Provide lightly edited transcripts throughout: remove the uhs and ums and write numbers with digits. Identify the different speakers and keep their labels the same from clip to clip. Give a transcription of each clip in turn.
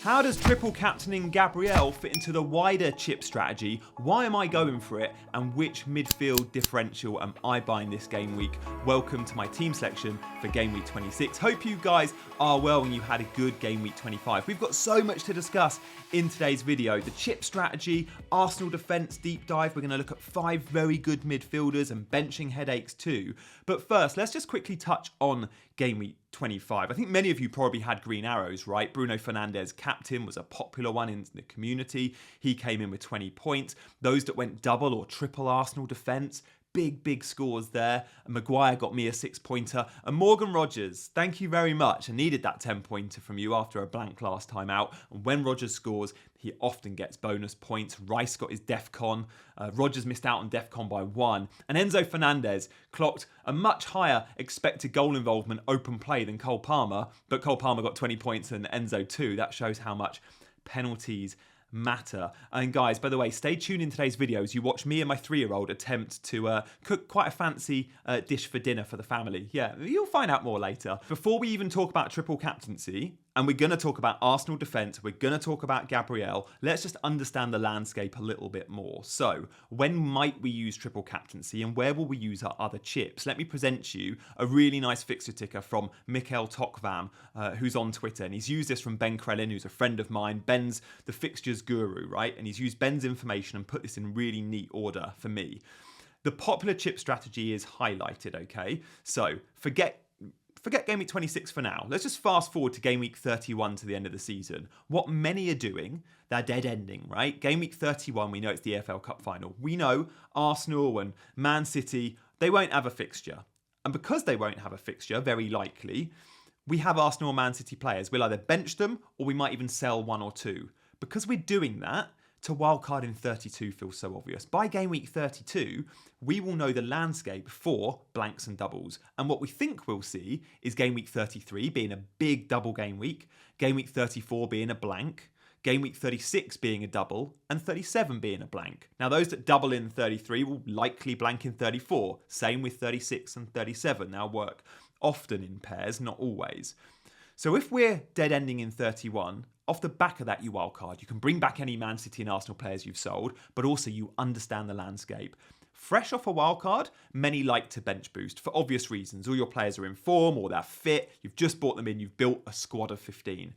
Speaker 1: How does triple captaining Gabriel fit into the wider chip strategy? Why am I going for it? And which midfield differential am I buying this game week? Welcome to my team selection for game week 26. Hope you guys are well and you had a good game week 25. We've got so much to discuss in today's video. The chip strategy, Arsenal defence deep dive. We're going to look at 5 very good midfielders and benching headaches too. But first, let's just quickly touch on game week 25. I think many of you probably had green arrows, right? Bruno Fernandes, captain, was a popular one in the community. He came in with 20 points. Those that went double or triple Arsenal defence, big scores there. And Maguire got me a 6-pointer. And Morgan Rogers, thank you very much. I needed that 10-pointer from you after a blank last time out. And when Rogers scores, he often gets bonus points. Rice got his DEFCON. Rogers missed out on DEFCON by 1. And Enzo Fernandez clocked a much higher expected goal involvement open play than Cole Palmer. But Cole Palmer got 20 points and Enzo 2. That shows how much penalties matter. And guys, by the way, stay tuned in today's videos. You watch me and my 3-year-old attempt to cook quite a fancy dish for dinner for the family. Yeah, you'll find out more later. Before we even talk about triple captaincy, and we're going to talk about Arsenal defence, we're going to talk about Gabriel, let's just understand the landscape a little bit more. So, when might we use triple captaincy and where will we use our other chips? Let me present you a really nice fixture ticker from Mikhail Tokvam, who's on Twitter, and he's used this from Ben Krellin, who's a friend of mine. Ben's the fixtures guru, right? And he's used Ben's information and put this in really neat order for me. The popular chip strategy is highlighted, okay? So, forget game week 26 for now. Let's just fast forward to game week 31 to the end of the season. What many are doing, they're dead ending, right? Game week 31, we know it's the EFL Cup final. We know Arsenal and Man City, they won't have a fixture. And because they won't have a fixture, very likely, we have Arsenal and Man City players. We'll either bench them or we might even sell 1 or 2. Because we're doing that, to wildcard in 32 feels so obvious. By game week 32, we will know the landscape for blanks and doubles. And what we think we'll see is game week 33 being a big double game week, game week 34 being a blank, game week 36 being a double, and 37 being a blank. Now, those that double in 33 will likely blank in 34. Same with 36 and 37. Now work often in pairs, not always. So if we're dead ending in 31, off the back of that, you wildcard. You can bring back any Man City and Arsenal players you've sold, but also you understand the landscape. Fresh off a wildcard, many like to bench boost for obvious reasons. All your players are in form or they're fit. You've just brought them in. You've built a squad of 15.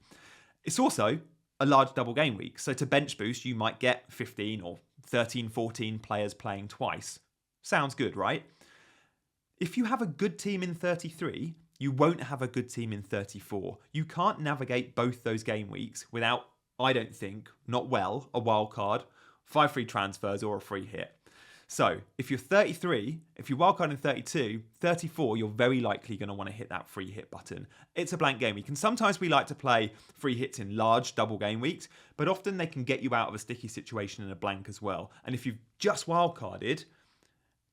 Speaker 1: It's also a large double game week. So to bench boost, you might get 15 or 13, 14 players playing twice. Sounds good, right? If you have a good team in 33, you won't have a good team in 34. You can't navigate both those game weeks without, I don't think, not well, a wild card, 5 free transfers or a free hit. So if you're 33, if you wildcard in 32, 34, you're very likely going to want to hit that free hit button. It's a blank game week. And sometimes we like to play free hits in large double game weeks, but often they can get you out of a sticky situation in a blank as well. And if you've just wildcarded,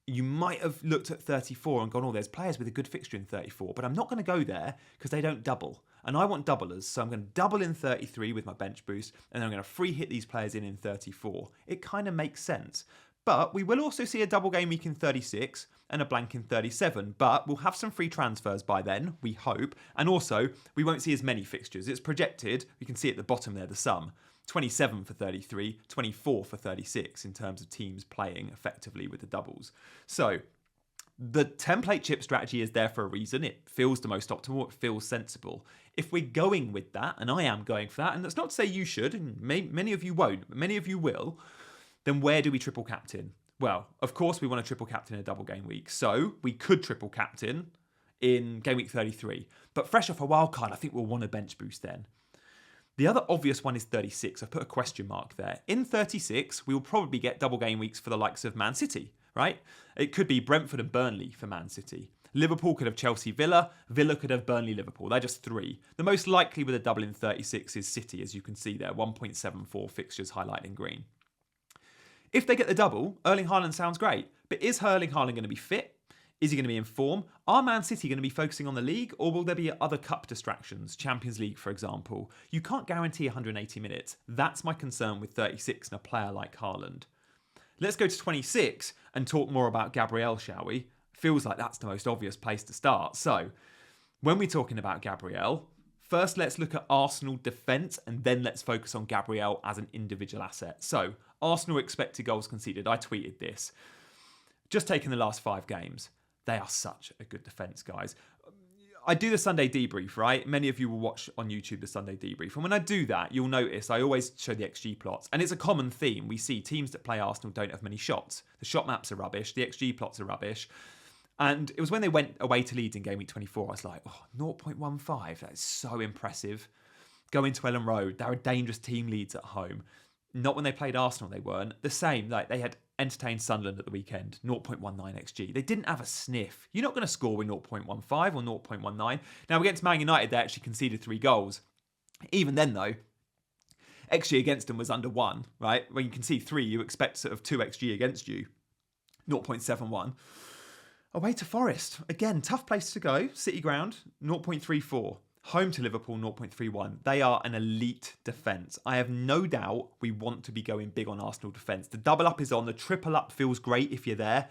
Speaker 1: you might have looked at 34 and gone, oh, there's players with a good fixture in 34, but I'm not going to go there because they don't double. And I want doublers, so I'm going to double in 33 with my bench boost, and then I'm going to free hit these players in 34. It kind of makes sense. But we will also see a double game week in 36 and a blank in 37, but we'll have some free transfers by then, we hope. And also, we won't see as many fixtures. It's projected, you can see at the bottom there, the sum. 27 for 33, 24 for 36 in terms of teams playing effectively with the doubles. So the template chip strategy is there for a reason. It feels the most optimal. It feels sensible. If we're going with that, and I am going for that, and that's not to say you should, and many of you won't, but many of you will, then where do we triple captain? Well, of course, we want to triple captain in a double game week. So we could triple captain in game week 33. But fresh off a wild card, I think we'll want a bench boost then. The other obvious one is 36. I've put a question mark there. In 36, we will probably get double game weeks for the likes of Man City, right? It could be Brentford and Burnley for Man City. Liverpool could have Chelsea Villa. Villa could have Burnley Liverpool. They're just 3. The most likely with a double in 36 is City, as you can see there. 1.74 fixtures highlighted in green. If they get the double, Erling Haaland sounds great. But is Erling Haaland going to be fit? Is he going to be in form? Are Man City going to be focusing on the league, or will there be other cup distractions, Champions League, for example? You can't guarantee 180 minutes. That's my concern with 36 and a player like Haaland. Let's go to 26 and talk more about Gabriel, shall we? Feels like that's the most obvious place to start. So, when we're talking about Gabriel, first let's look at Arsenal defence and then let's focus on Gabriel as an individual asset. So, Arsenal expected goals conceded. I tweeted this. Just taking the last 5 games, they are such a good defence, guys. I do the Sunday debrief, right? Many of you will watch on YouTube the Sunday debrief. And when I do that, you'll notice I always show the XG plots. And it's a common theme. We see teams that play Arsenal don't have many shots. The shot maps are rubbish. The XG plots are rubbish. And it was when they went away to Leeds in game week 24, I was like, oh, 0.15. That is so impressive. Going to Ellen Road, they're a dangerous team, Leeds at home. Not when they played Arsenal, they weren't. The same, like they had entertained Sunderland at the weekend, 0.19 XG. They didn't have a sniff. You're not going to score with 0.15 or 0.19. Now, against Man United, they actually conceded 3 goals. Even then, though, XG against them was under 1, right? When you concede 3, you expect sort of 2 XG against you, 0.71. Away to Forest. Again, tough place to go. City ground, 0.34. Home to Liverpool, 0.31. They are an elite defence. I have no doubt we want to be going big on Arsenal defence. The double up is on. The triple up feels great if you're there.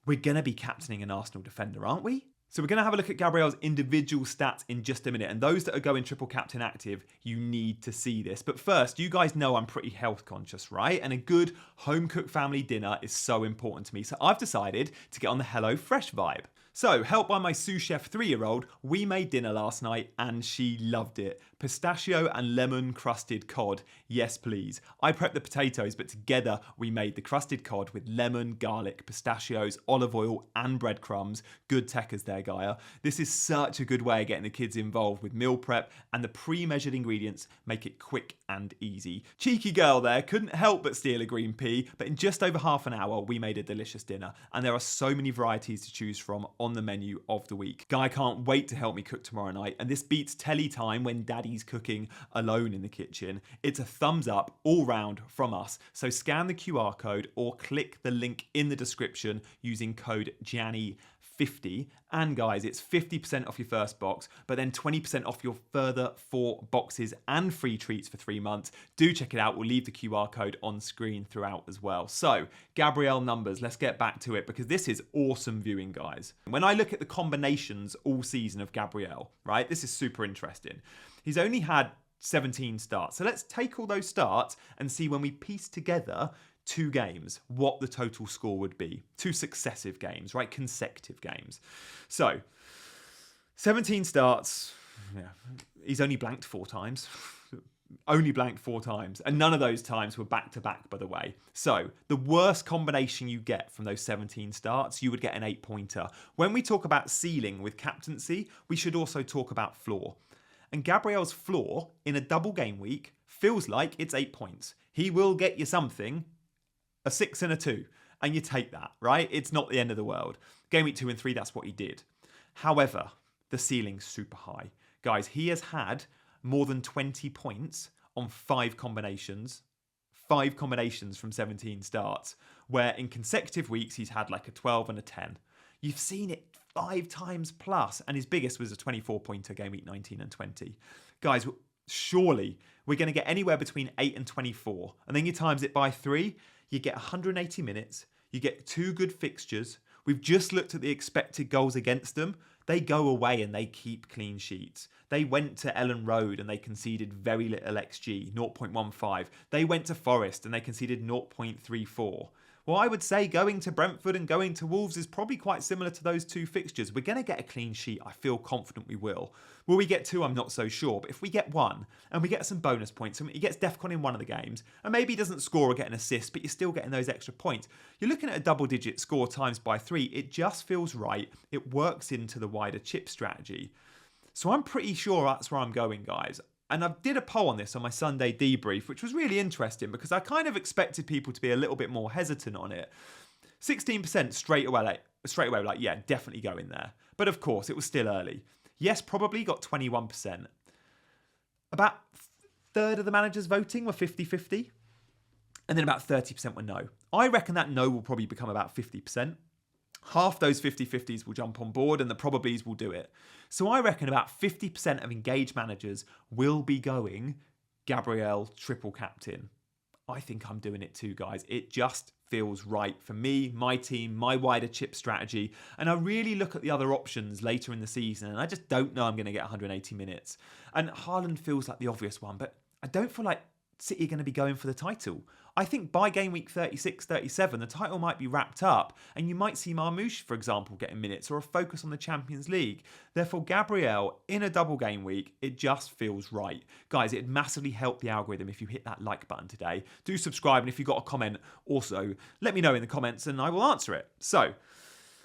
Speaker 1: We're going to be captaining an Arsenal defender, aren't we? So we're going to have a look at Gabriel's individual stats in just a minute. And those that are going triple captain active, you need to see this. But first, you guys know I'm pretty health conscious, right? And a good home-cooked family dinner is so important to me. So I've decided to get on the Hello Fresh vibe. So, helped by my sous chef 3-year-old, we made dinner last night and she loved it. Pistachio and lemon crusted cod. Yes, please. I prepped the potatoes, but together we made the crusted cod with lemon, garlic, pistachios, olive oil, and breadcrumbs. Good techers there, Gaia. This is such a good way of getting the kids involved with meal prep, and the pre-measured ingredients make it quick and easy. Cheeky girl there, couldn't help but steal a green pea, but in just over half an hour, we made a delicious dinner, and there are so many varieties to choose from on the menu of the week. Guy can't wait to help me cook tomorrow night, and this beats telly time when daddy's cooking alone in the kitchen. It's a thumbs up all round from us. So scan the QR code or click the link in the description using code Gianni50. And guys, it's 50% off your first box, but then 20% off your further 4 boxes and free treats for 3 months. Do check it out. We'll leave the QR code on screen throughout as well. So, Gabriel numbers, let's get back to it because this is awesome viewing, guys. When I look at the combinations all season of Gabriel, right, this is super interesting. He's only had 17 starts. So let's take all those starts and see when we piece together 2 games, what the total score would be. 2 successive games, right? Consecutive games. So, 17 starts. Yeah, he's only blanked 4 times. Only blanked 4 times. And none of those times were back-to-back, by the way. So, the worst combination you get from those 17 starts, you would get an 8-pointer. When we talk about ceiling with captaincy, we should also talk about floor. And Gabriel's floor in a double game week feels like it's 8 points. He will get you something, a 6 and a 2, and you take that, right? It's not the end of the world. Game week 2 and 3, that's what he did. However, the ceiling's super high. Guys, he has had more than 20 points on 5 combinations. 5 combinations from 17 starts, where in consecutive weeks he's had like a 12 and a 10. You've seen it 5 times plus, and his biggest was a 24-pointer game week 19 and 20. Guys, surely we're going to get anywhere between 8 and 24, and then you times it by 3, you get 180 minutes, you get 2 good fixtures. We've just looked at the expected goals against them. They go away and they keep clean sheets. They went to Ellen Road and they conceded very little XG, 0.15. They went to Forest and they conceded 0.34. Well, I would say going to Brentford and going to Wolves is probably quite similar to those 2 fixtures. We're going to get a clean sheet. I feel confident we will. Will we get 2? I'm not so sure. But if we get 1 and we get some bonus points and he gets DEFCON in one of the games and maybe he doesn't score or get an assist, but you're still getting those extra points, you're looking at a double-digit score times by 3. It just feels right. It works into the wider chip strategy. So I'm pretty sure that's where I'm going, guys. And I did a poll on this on my Sunday debrief, which was really interesting because I kind of expected people to be a little bit more hesitant on it. 16% straight away, like, yeah, definitely go in there. But of course, it was still early. Yes, probably got 21%. About a third of the managers voting were 50-50. And then about 30% were no. I reckon that no will probably become about 50%. Half those 50-50s will jump on board and the probablys will do it. So I reckon about 50% of engaged managers will be going Gabriel triple captain. I think I'm doing it too, guys. It just feels right for me, my team, my wider chip strategy. And I really look at the other options later in the season, and I just don't know I'm going to get 180 minutes. And Haaland feels like the obvious one, but I don't feel like City are going to be going for the title. I think by game week 36, 37, the title might be wrapped up, and you might see Marmoush, for example, getting minutes or a focus on the Champions League. Therefore, Gabriel, in a double game week, it just feels right. Guys, it'd massively help the algorithm if you hit that like button today. Do subscribe, and if you've got a comment, also let me know in the comments and I will answer it. So,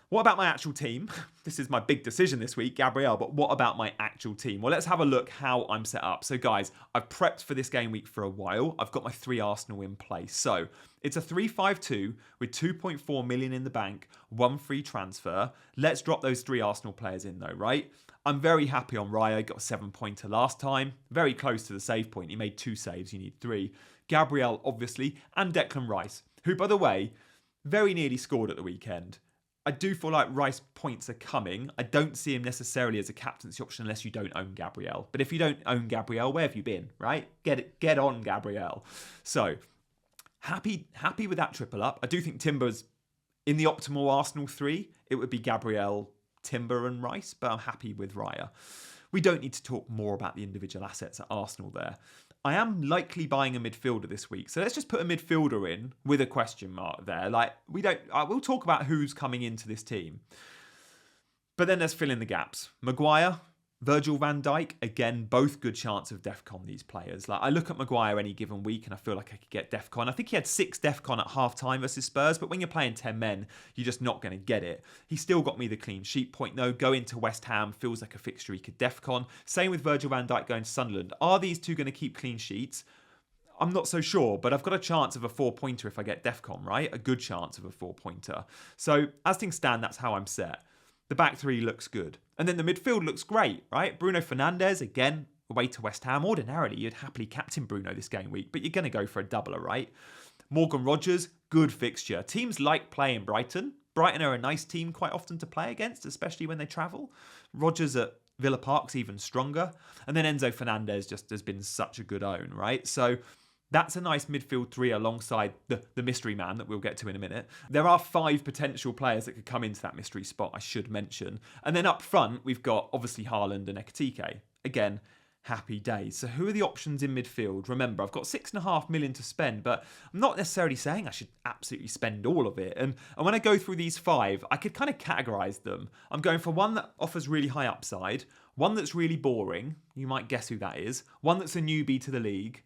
Speaker 1: what about my actual team? This is my big decision this week, Gabriel, but what about my actual team? Well, let's have a look how I'm set up. So guys, I've prepped for this game week for a while. I've got my 3 Arsenal in place. So it's a 3-5-2 with 2.4 million in the bank, 1 free transfer. Let's drop those 3 Arsenal players in though, right? I'm very happy on Raya, got a 7-pointer last time. Very close to the save point. He made 2 saves, you need 3. Gabriel, obviously, and Declan Rice, who, by the way, very nearly scored at the weekend. I do feel like Rice points are coming. I don't see him necessarily as a captaincy option unless you don't own Gabriel. But if you don't own Gabriel, where have you been, right? Get on Gabriel. So, happy with that triple up. I do think Timber's in the optimal Arsenal 3. It would be Gabriel, Timber and Rice, but I'm happy with Raya. We don't need to talk more about the individual assets at Arsenal there. I am likely buying a midfielder this week. So let's just put a midfielder in with a question mark there. We'll talk about who's coming into this team. But then let's fill in the gaps. Maguire, Virgil van Dijk, again, both good chance of DEFCON, these players. I look at Maguire any given week and I feel like I could get DEFCON. I think he had 6 DEFCON at half-time versus Spurs, but when you're playing 10 men, you're just not going to get it. He still got me the clean sheet point though. Going to West Ham feels like a fixture he could DEFCON. Same with Virgil van Dijk going to Sunderland. Are these two going to keep clean sheets? I'm not so sure, but I've got a chance of a 4-pointer if I get DEFCON, right? A good chance of a 4-pointer. So as things stand, that's how I'm set. The back 3 looks good. And then the midfield looks great, right? Bruno Fernandes, again, away to West Ham. Ordinarily, you'd happily captain Bruno this game week, but you're going to go for a doubler, right? Morgan Rogers, good fixture. Teams like playing Brighton. Brighton are a nice team quite often to play against, especially when they travel. Rogers at Villa Park's even stronger. And then Enzo Fernandez just has been such a good own, right? So that's a nice midfield 3 alongside the mystery man that we'll get to in a minute. There are 5 potential players that could come into that mystery spot, I should mention. And then up front, we've got obviously Haaland and Ekitike. Again, happy days. So who are the options in midfield? Remember, I've got 6.5 million to spend, but I'm not necessarily saying I should absolutely spend all of it. And when I go through these 5, I could kind of categorize them. I'm going for one that offers really high upside, one that's really boring. You might guess who that is. One that's a newbie to the league,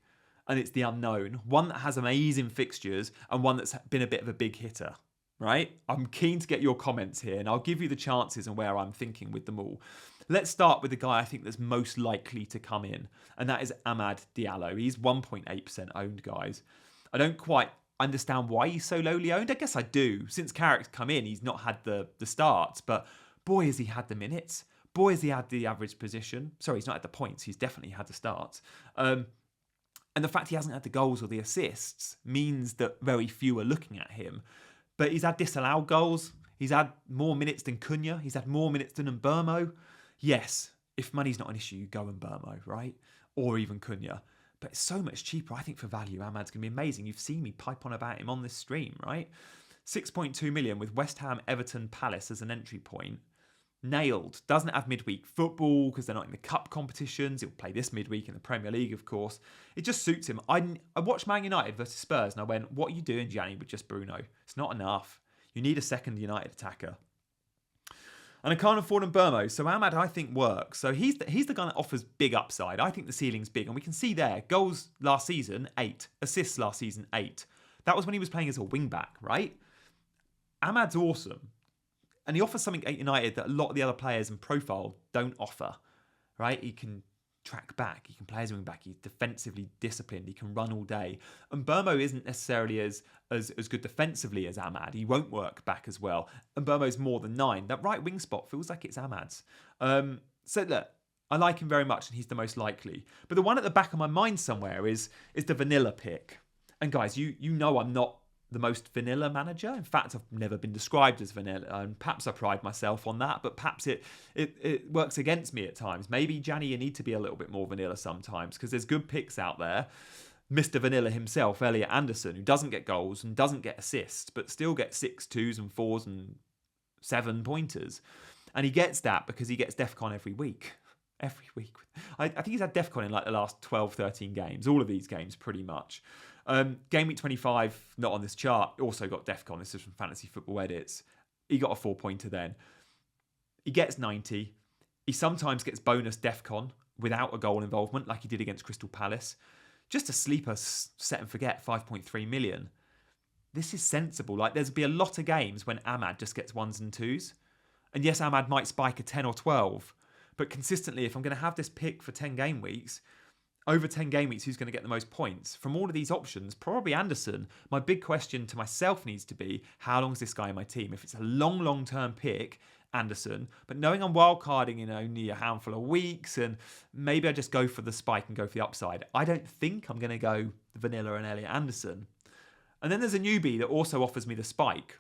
Speaker 1: and it's the unknown. One that has amazing fixtures, and one that's been a bit of a big hitter, right? I'm keen to get your comments here, and I'll give you the chances and where I'm thinking with them all. Let's start with the guy I think that's most likely to come in, and that is Amad Diallo. He's 1.8% owned, guys. I don't quite understand why he's so lowly owned. I guess I do. Since Carrick's come in, he's not had the starts, but boy, has he had the minutes. Boy, has he had the average position. Sorry, he's not had the points. He's definitely had the starts. And the fact he hasn't had the goals or the assists means that very few are looking at him. But he's had disallowed goals. He's had more minutes than Cunha. He's had more minutes than Mbermo. Yes, if money's not an issue, you go Mbermo, right? Or even Cunha. But it's so much cheaper, I think, for value. Ahmad's going to be amazing. You've seen me pipe on about him on this stream, right? 6.2 million with West Ham, Everton, Palace as an entry point. Nailed. Doesn't have midweek football because they're not in the cup competitions. He'll play this midweek in the Premier League, of course. It just suits him. I watched Man United versus Spurs and I went, what are you doing, Gianni, with just Bruno? It's not enough. You need a second United attacker. And I can't afford Mbermo. So Ahmad, I think, works. So he's the guy that offers big upside. I think the ceiling's big. And we can see there, goals last season, 8. Assists last season, 8. That was when he was playing as a wing-back, right? Ahmad's awesome. And he offers something at United that a lot of the other players in profile don't offer, right? He can track back. He can play as a wing back. He's defensively disciplined. He can run all day. And Mbermo isn't necessarily as good defensively as Ahmad. He won't work back as well. And Mbermo's more than 9. That right wing spot feels like it's Ahmad's. So look, I like him very much and he's the most likely. But the one at the back of my mind somewhere is the vanilla pick. And guys, you know I'm not the most vanilla manager. In fact, I've never been described as vanilla, and perhaps I pride myself on that, but perhaps it works against me at times. Maybe, Gianni, you need to be a little bit more vanilla sometimes, because there's good picks out there. Mr. Vanilla himself, Elliot Anderson, who doesn't get goals and doesn't get assists, but still gets 6 2s and 4s and 7 pointers. And he gets that because he gets DEFCON every week. Every week. I think he's had DEFCON in like the last 12, 13 games. All of these games, pretty much. Game week 25, not on this chart, also got DEFCON. This is from Fantasy Football Edits. He got a 4-pointer then. He gets 90. He sometimes gets bonus DEFCON without a goal involvement, like he did against Crystal Palace. Just a sleeper set and forget, 5.3 million. This is sensible. Like, there's be a lot of games when Ahmad just gets 1s and 2s. And yes, Ahmad might spike a 10 or 12. But consistently, if I'm going to have this pick for 10 game weeks, over 10 game weeks, who's going to get the most points? From all of these options, probably Anderson. My big question to myself needs to be, how long is this guy in my team? If it's a long-term pick, Anderson. But knowing I'm wildcarding in only a handful of weeks, and maybe I just go for the spike and go for the upside, I don't think I'm going to go Vanilla and Elliot Anderson. And then there's a newbie that also offers me the spike.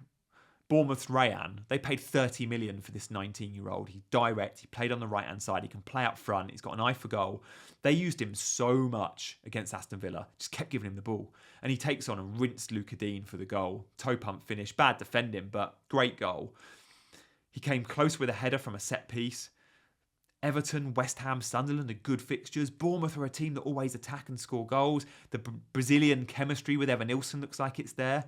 Speaker 1: Bournemouth's Rayan. They paid 30 million for this 19-year-old. He's direct. He played on the right-hand side. He can play up front. He's got an eye for goal. They used him so much against Aston Villa. Just kept giving him the ball. And he takes on and rinsed Luka Dean for the goal. Toe pump finish. Bad defending, but great goal. He came close with a header from a set piece. Everton, West Ham, Sunderland are good fixtures. Bournemouth are a team that always attack and score goals. The Brazilian chemistry with Evan Nilsson looks like it's there.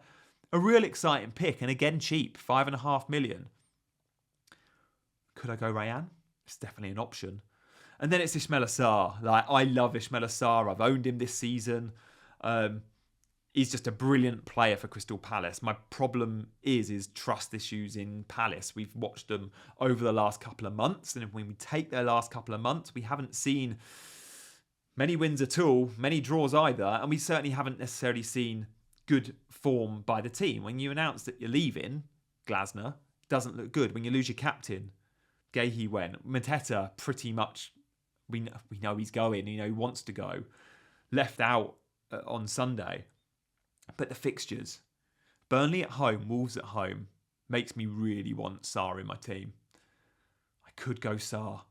Speaker 1: A real exciting pick, and again cheap, 5.5 million. Could I go Rayan? It's definitely an option. And then it's Ismaila Sarr. Like, I love Ismaila Sarr. I've owned him this season. He's just a brilliant player for Crystal Palace. My problem is trust issues in Palace. We've watched them over the last couple of months, and when we take their last couple of months, we haven't seen many wins at all, many draws either, and we certainly haven't necessarily seen good form by the team. When you announce that you're leaving, Glasner, doesn't look good. When you lose your captain, Gahey went. Mateta, pretty much, we know he's going, he wants to go. Left out on Sunday. But the fixtures, Burnley at home, Wolves at home, makes me really want Sarr in my team. I could go Sarr.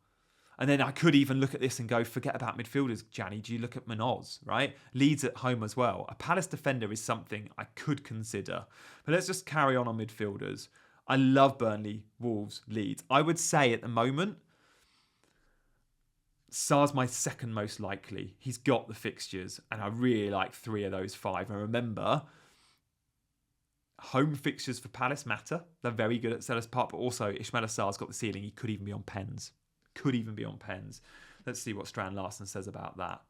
Speaker 1: And then I could even look at this and go, forget about midfielders, Gianni. Do you look at Munoz, right? Leeds at home as well. A Palace defender is something I could consider. But let's just carry on midfielders. I love Burnley, Wolves, Leeds. I would say at the moment, Sarr's my second most likely. He's got the fixtures, and I really like 3 of those 5. And remember, home fixtures for Palace matter. They're very good at Selhurst Park, but also Ismaila Sarr's got the ceiling. He could even be on pens. Let's see what Strand Larsen says about that.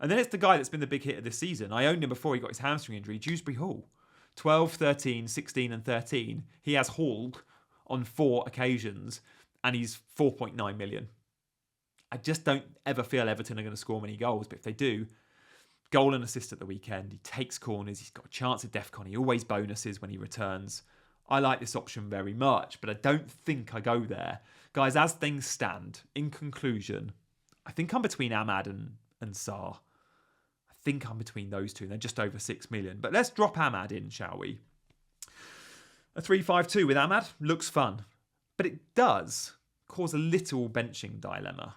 Speaker 1: And then it's the guy that's been the big hit of this season. I owned him before he got his hamstring injury, Dewsbury Hall. 12, 13, 16 and 13. He has hauled on 4 occasions, and he's 4.9 million. I just don't ever feel Everton are going to score many goals, but if they do, goal and assist at the weekend. He takes corners. He's got a chance at DEFCON. He always bonuses when he returns. I like this option very much, but I don't think I go there. Guys, as things stand, in conclusion, I think I'm between Ahmad and Sarr. I think I'm between those two. They're just over 6 million. But let's drop Ahmad in, shall we? A 3-5-2 with Ahmad looks fun, but it does cause a little benching dilemma,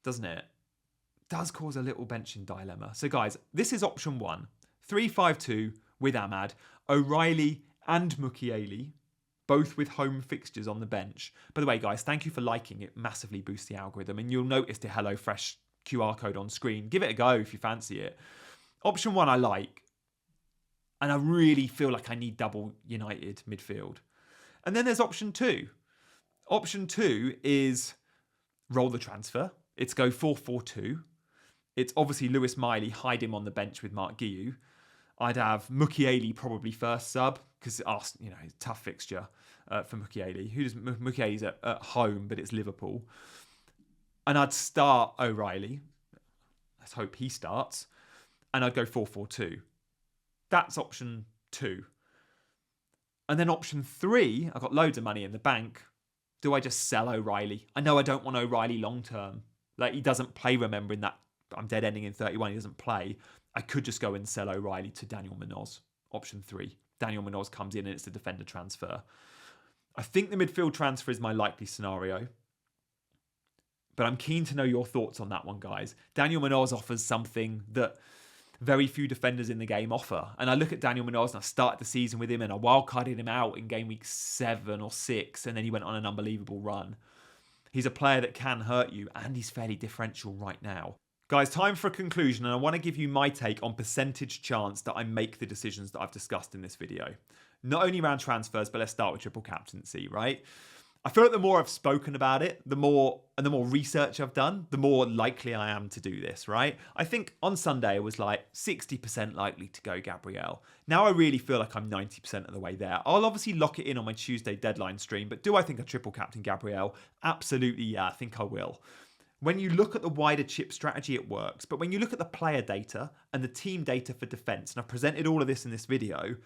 Speaker 1: doesn't it? It does cause a little benching dilemma. So guys, this is option 1. 3-5-2 with Ahmad, O'Reilly and Mukiele, both with home fixtures on the bench. By the way, guys, thank you for liking it. Massively boosts the algorithm. And you'll notice the HelloFresh QR code on screen. Give it a go if you fancy it. Option 1 I like. And I really feel like I need double United midfield. And then there's option 2. Option 2 is roll the transfer. It's go 4-4-2. It's obviously Lewis Miley, hide him on the bench with Mark Guiu. I'd have Mukiele probably first sub, because it's a tough fixture for Mukiele. Mukiele's at home, but it's Liverpool. And I'd start O'Reilly. Let's hope he starts. And I'd go 4-4-2. That's option 2. And then option 3, I've got loads of money in the bank. Do I just sell O'Reilly? I know I don't want O'Reilly long term. Like, he doesn't play, remembering that I'm dead ending in 31. He doesn't play. I could just go and sell O'Reilly to Daniel Munoz. Option 3. Daniel Munoz comes in and it's the defender transfer. I think the midfield transfer is my likely scenario. But I'm keen to know your thoughts on that one, guys. Daniel Munoz offers something that very few defenders in the game offer. And I look at Daniel Munoz, and I started the season with him, and I wildcarded him out in game week 7 or 6, and then he went on an unbelievable run. He's a player that can hurt you, and he's fairly differential right now. Guys, time for a conclusion, and I want to give you my take on percentage chance that I make the decisions that I've discussed in this video. Not only around transfers, but let's start with triple captaincy, right? I feel like the more I've spoken about it, the more research I've done, the more likely I am to do this, right? I think on Sunday it was like 60% likely to go Gabriel. Now I really feel like I'm 90% of the way there. I'll obviously lock it in on my Tuesday deadline stream, but do I think I triple captain Gabriel? Absolutely, yeah, I think I will. When you look at the wider chip strategy, it works. But when you look at the player data and the team data for defense, and I've presented all of this in this video,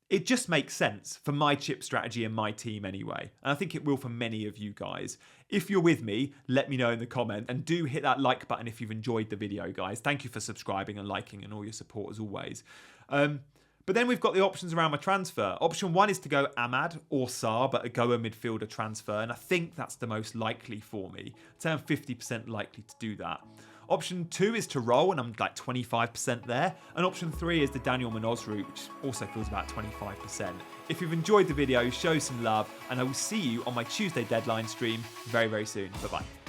Speaker 1: it just makes sense for my chip strategy and my team anyway. And I think it will for many of you guys. If you're with me, let me know in the comment, and do hit that like button if you've enjoyed the video, guys. Thank you for subscribing and liking and all your support as always. But then we've got the options around my transfer. Option 1 is to go Ahmad or Sarr, but go a midfielder transfer. And I think that's the most likely for me. I'd say I'm 50% likely to do that. Option 2 is to roll, and I'm like 25% there. And option 3 is the Daniel Munoz route, which also feels about 25%. If you've enjoyed the video, show some love, and I will see you on my Tuesday deadline stream very, very soon. Bye-bye.